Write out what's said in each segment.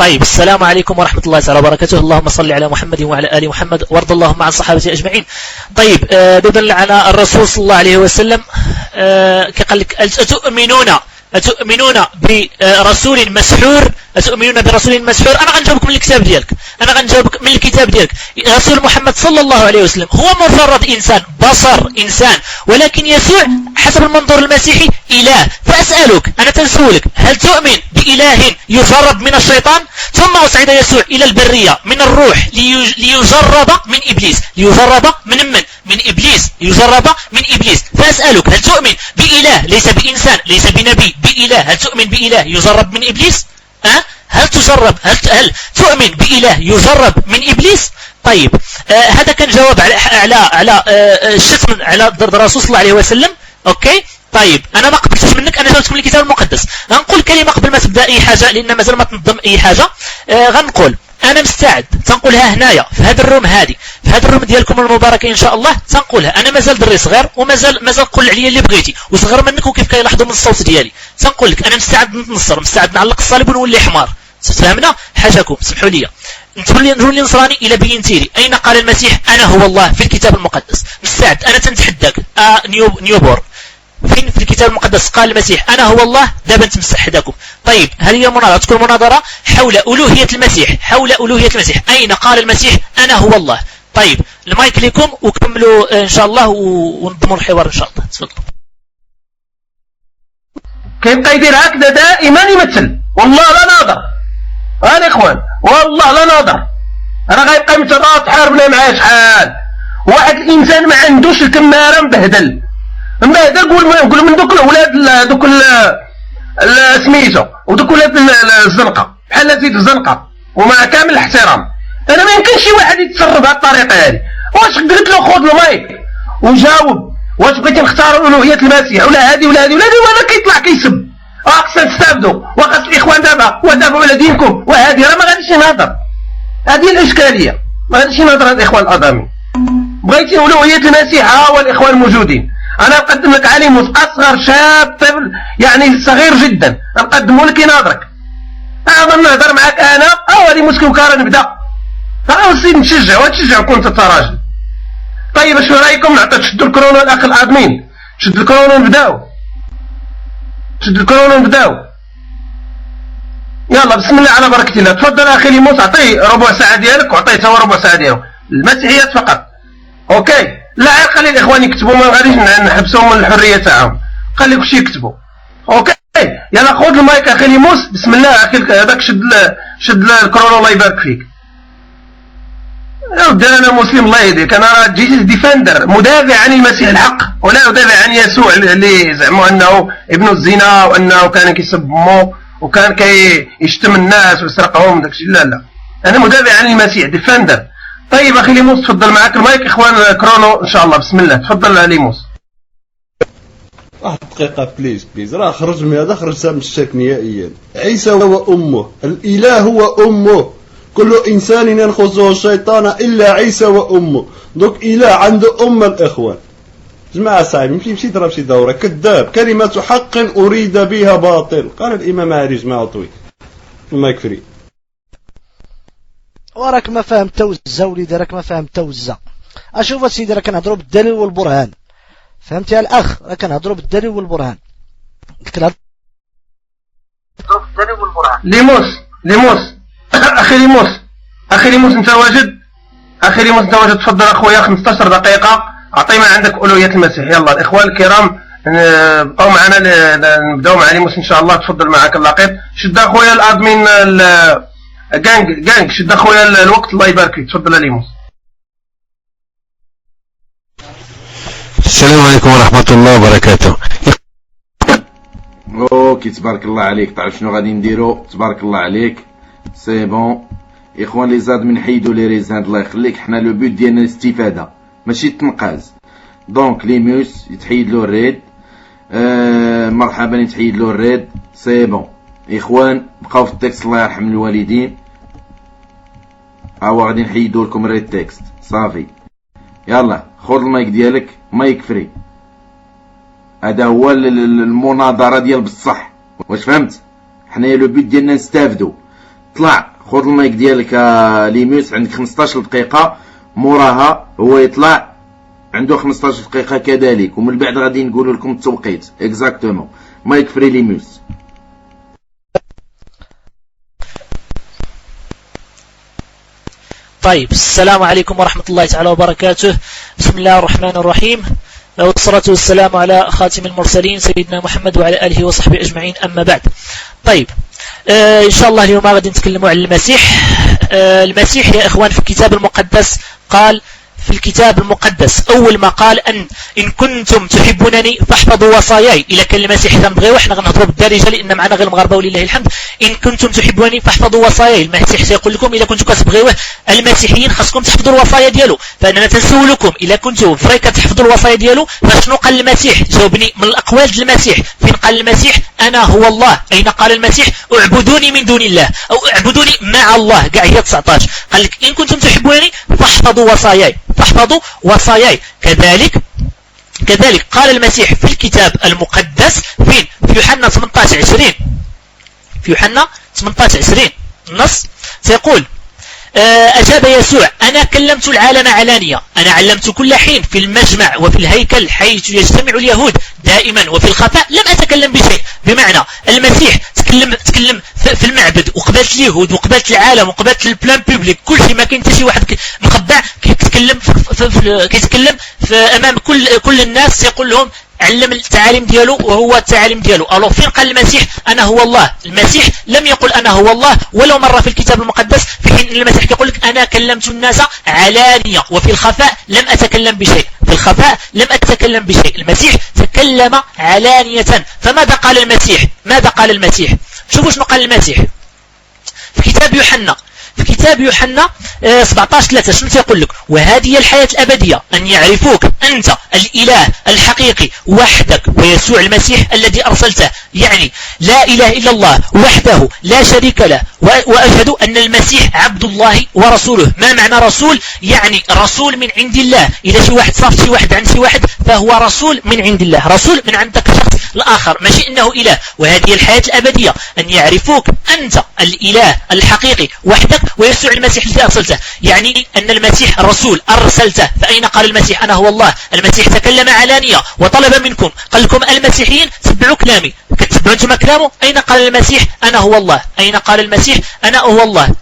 طيب السلام عليكم ورحمة الله تعالى وبركاته. اللهم صل على محمد وعلى آل محمد وارض اللهم عن صحابته أجمعين. طيب دل على الرسول صلى الله عليه وسلم قال لك أتؤمنون برسول مسحور؟ أتؤمنون برسول مسحور؟ أنا غنجاوبك من الكتاب ديالك، أنا غنجاوبك من الكتاب ديالك. رسول محمد صلى الله عليه وسلم هو مفرد إنسان، بصر إنسان، ولكن يسوع حسب المنظور المسيحي إله. فأسألك أنا تنسولك، هل تؤمن بإله يجرب من الشيطان؟ ثم أصعد يسوع إلى البرية من الروح ليجرب من إبليس. ليجرب من إبليس، يجرب من إبليس. فأسألك، هل تؤمن بإله ليس بإنسان ليس بنبي، بإله؟ هل تؤمن بإله يجرب من إبليس؟ هل تؤمن بإله يجرب من إبليس؟ طيب هذا كان جواب على الشتم على الرسول صلى الله عليه وسلم. أوكي طيب أنا ما قبلتش منك، أنا جاوبتك من الكتاب المقدس. غنقول كلمة قبل ما تبدأ أي حاجة لأن مازال ما تنظم أي حاجة. غنقول أنا مستعد تنقولها هنايا في هذا الروم في هذا الروم ديالكم المباركة إن شاء الله تنقولها. أنا مازال دري صغير ومازال قول عليا اللي بغيتي وصغر منك، وكيف كيلاحظوا من الصوت ديالي تنقول لك أنا مستعد نتنصر، مستعد نعلق الصليب ونولي حمار. فهمنا حاجكم؟ سمحوا لي نولي نصراني إلى بينتي لي أين قال المسيح أنا هو الله في الكتاب المقدس. مستعد أنا تنتحداك. نيوبور فين في الكتاب المقدس قال المسيح أنا هو الله؟ دابا نتمسح حداكم. طيب هل هي مناظرة؟ تكون مناظرة حول ألوهية المسيح. أين قال المسيح أنا هو الله؟ طيب المايك لكم وكملوا إن شاء الله ونضموا الحوار إن شاء الله. تفضلوا. كيبقى يدير هكذا دائما يمثل. والله لا ناظر الإخوان، والله لا ناظر. أنا غيبقى يمثل تحاربنا معاه شحال. واحد الإنسان ما عندوش الكمارة مبهدل قول من دوك الولاد دوك سميتو ودوك ولاد الزنقه بحال زيد الزنقه ومع كامل الاحترام. انا ما يمكنش شي واحد يتصرف بهذه الطريقه هذه. واش قلت له خذ المايك وجاوب، واش بغيتي نختاروا الوهيه المسيح ولا هذه ولا هذه ولا هذه، ولا كيطلع كيسب. خصنا نستافدوا وخاص الاخوان دابا ودافعوا على دينكم وهذه راه ما غاديش ينهضر. هذه الاشكاليه، ما غاديش ينهضر الاخوان الأضامي. بغيتي الوهيه المسيح ها هو الاخوان موجودين. أنا نقدم لك علي موسى أصغر شاب طفل يعني صغير جدا، نقدمه لك يناظرك. أظن نهضر معك أنا هذه مشكل كارا نبدا. السيد نشجع ونشجع كون أنت راجل. طيب اش رايكم نعطي تشدوا الكورونا الأخ الأدمين، شد الكورونا ونبداو. يلا بسم الله على بركة الله. تفضل أخي ليموس، أعطيه ربع ساعة ديالك وعطيه هو ربع ساعة ديالو. المسيحيات فقط. أوكي لا خلي الاخوان يكتبوا، ما غاديش نحبسهم من الحريه تاعهم، خلي كلشي يكتبوا. اوكي يلا خذ المايك اخي ليموس. بسم الله اخي هذاك شد الكورونا الله يبارك فيك. يا ودي انا مسلم الله يهديك، انا راه جيت ديفندر مدافع عن المسيح الحق ولا ادافع عن يسوع اللي زعموا انه ابن الزنا وانه كان كيسب امه وكان كيشتم الناس ويسرقهم داكشي. لا انا مدافع عن المسيح ديفندر. طيب اخي ليموس تفضل معك المايك. اخوان كرونو ان شاء الله بسم الله. تفضل ليموس. واحد دقيقة بليز راه خرج من هذا، خرج من الشرك نهائيا. عيسى هو أمه، الإله هو أمه، كل إنسان ينخزه الشيطان إلا عيسى وأمه. دوك إله عنده أم الإخوان. جماعة صاحبي يمشي يضرب شي دورة كذاب. كلمة حق أريد بها باطل، قال الإمام علي جماعة طويل. المايك فري. وراك ما فاهم توزة وليدي، راك ما فاهم توزة. اشوف اسيدي راه كنهضروا بالدليل والبرهان، فهمتي يا الاخ؟ راه كنهضروا بالدليل والبرهان. ليموس اخي ليموس انت واجد؟ تفضل اخويا 15 دقيقة اعطي ما عندك ألوهية المسيح. يلا الاخوان الكرام بقاو معنا نبداو مع ليموس ان شاء الله. تفضل معك اللقيط. شد اخويا الادمين جانج شد اخويا الوقت الله يبارك فيك. تفضل ليموس. السلام عليكم ورحمة الله وبركاته. اوكي تبارك الله عليك. تعرف شنو غادي نديرو؟ تبارك الله عليك سي بون اخوان لي زاد من حيدوا لي ريزان الله يخليك. حنا لو بوت ديالنا الاستفاده ماشي التنقاز. دونك ليموس يتحيد له الريد. مرحبا يتحيد له الريد. سي بون اخوان بقاو في التكست الله يرحم الوالدين. غادي نحيدو لكم ريد تكست صافي. يلا خذ المايك ديالك، مايك فري. هذا هو المناظره ديال بصح. واش فهمت؟ حنايا لو بيت ديالنا نستافدو. طلع خذ المايك ديالك ليموس، عندك 15 دقيقة موراها هو يطلع عنده 15 دقيقة كذلك، ومن بعد غادي نقولوا لكم التوقيت اكزاكتومون. مايك فري ليموس. طيب، السلام عليكم ورحمة الله تعالى وبركاته. بسم الله الرحمن الرحيم، والصلاة والسلام على خاتم المرسلين سيدنا محمد وعلى آله وصحبه أجمعين، أما بعد. طيب، إن شاء الله اليوم غادي نتكلموا عن المسيح. المسيح يا إخوان في الكتاب المقدس قال في الكتاب المقدس أول ما قال إن كنتم تحبونني فاحفظوا وصاياي. إلا كان المسيح كنبغيو حنا غنهضروا بالدارجة لأن معنا غير المغاربة ولله الحمد. إن كنتم تحبونني فاحفظوا وصاياي، المسيح سيقول لكم إلا كنتم كتبغيوه المسيحيين خاصكم تحفظوا الوصايا ديالو. فأننا تنسولكم إلا كنتم فري كتحفظوا الوصايا ديالو فشنو قال المسيح؟ جاوبني من الأقوال ديال المسيح. فين قال المسيح أنا هو الله؟ أين قال المسيح اعبدوني من دون الله أو اعبدوني مع الله؟ كاع هي 19. قال لك إن كنتم تحبونني فاحفظوا وصاياي، فاحفظوا وصاياي. كذلك قال المسيح في الكتاب المقدس فين؟ في يوحنا 18:20. في يوحنا 18:20 النص سيقول أجاب يسوع أنا كلمت العالم علانية، أنا علمت كل حين في المجمع وفي الهيكل حيث يجتمع اليهود دائما وفي الخفاء لم أتكلم بشيء. بمعنى المسيح تكلم في المعبد وقبلت اليهود وقبلت العالم وقبلت البلان بيبليك، كل شيء. ما كاين حتى شي واحد مخبع كيتكلم في أمام كل الناس يقول لهم علم التعاليم ديالو وهو التعاليم ديالو. ألو فين قال المسيح أنا هو الله؟ المسيح لم يقل أنا هو الله ولو مرة في الكتاب المقدس، في حين المسيح يقول لك أنا كلمت الناس علانية وفي الخفاء لم أتكلم بشيء. في الخفاء لم أتكلم بشيء. المسيح تكلم علانية. فماذا قال المسيح؟ ماذا قال المسيح؟ شوفوا شنو قال المسيح في كتاب يوحنا. في كتاب يوحنا 17:3 شنو تيقول لك؟ وهذه الحياة الأبدية أن يعرفوك أنت الإله الحقيقي وحدك ويسوع المسيح الذي أرسلته. يعني لا إله إلا الله وحده لا شريك له، وأشهد أن المسيح عبد الله ورسوله. ما معنى رسول؟ يعني رسول من عند الله. إذا شي واحد صاف شي واحد عند شي واحد فهو رسول من عند الله، رسول من عندك شخص الآخر، ماشي إنه إله. وهذه الحياة الأبدية أن يعرفوك أنت الإله الحقيقي وحدك ويسوع المسيح الذي أرسلته. يعني أن المسيح الرسول أرسلته. فأين قال المسيح أنا هو الله؟ المسيح تكلم علانية وطلب منكم، قال لكم المسيحيين تتبعوا كلامي، كتتبعوا أنتم كلامه. أين قال المسيح أنا هو الله؟ أين قال المسيح أنا هو الله؟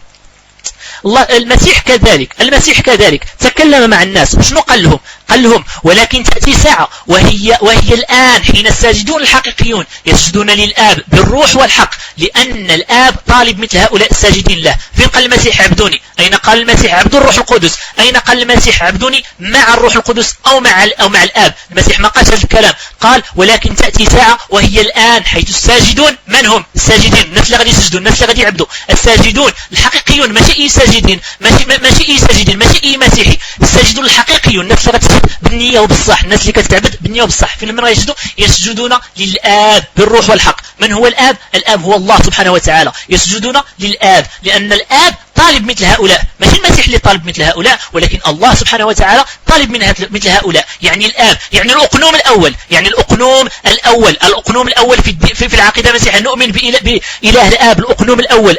المسيح كذلك تكلم مع الناس. شنو قال لهم؟ قال لهم ولكن تأتي ساعة وهي الآن حين الساجدون الحقيقيون يسجدون للآب بالروح والحق، لأن الآب طالب مثل هؤلاء الساجدين له. فين قال المسيح عبدوني؟ أين قال المسيح عبد الروح القدس؟ أين قال المسيح عبدوني مع الروح القدس أو مع الآب؟ المسيح ما قالش هذا الكلام. قال ولكن تأتي ساعة وهي الآن حيث الساجدون، من هم الساجدين؟ الناس اللي غادي يسجدون، الناس اللي غادي يعبدوا، الساجدون الحقيقيون، ماشي أي ساجدين، ماشي أي مسيحي. الساجدون الحقيقيون، الناس اللي غتسجد بالنية وبالصح، الناس اللي كتعبد بالنية وبالصح. فين من يسجدون للآب بالروح والحق. من هو الآب؟ الآب هو الله سبحانه وتعالى. يسجدون للآب لأن الآب طالب مثل هؤلاء، ماشي المسيح اللي طالب مثل هؤلاء، ولكن الله سبحانه وتعالى طالب مثل هؤلاء. يعني الآب، يعني الأقنوم الأول، يعني الأقنوم الأول في العقيدة المسيحية نؤمن بإله الآب، الأقنوم الأول.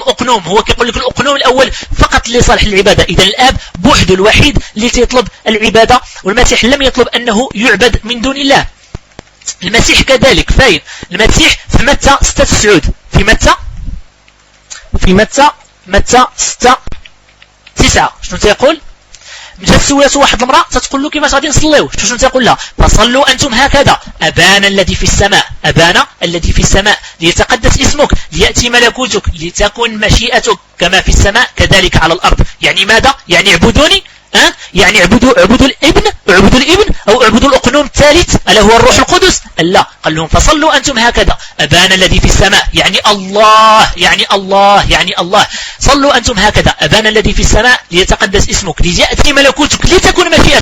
أقنوم هو كيقول لك الأقنوم الأول فقط لصالح العبادة. إذا الآب بوحده الوحيد اللي تطلب العبادة، والمسيح لم يطلب أنه يعبد من دون الله. المسيح كذلك فاين؟ المسيح في متى 6:9، في متى 6:9 شنو تيقول؟ مشات سولات واحد المرأة تتقول له كيفاش غادي نصليو؟ شنو تيقول لها؟ فصلوا أنتم هكذا أبانا الذي في السماء، أبانا الذي في السماء ليتقدس اسمك ليأتي ملكوتك لتكن مشيئتك كما في السماء كذلك على الأرض. يعني ماذا؟ يعني اعبدوني، يعني اعبدوا الابن أو اعبدوا الأقنوم الثالث ألا هو الروح القدس. لا، قال لهم فصلوا أنتم هكذا أبانا الذي في السماء، يعني الله. صلوا أنتم هكذا أبانا الذي في السماء ليتقدس اسمك ليأتي ملكوتك لتكن مشيئتك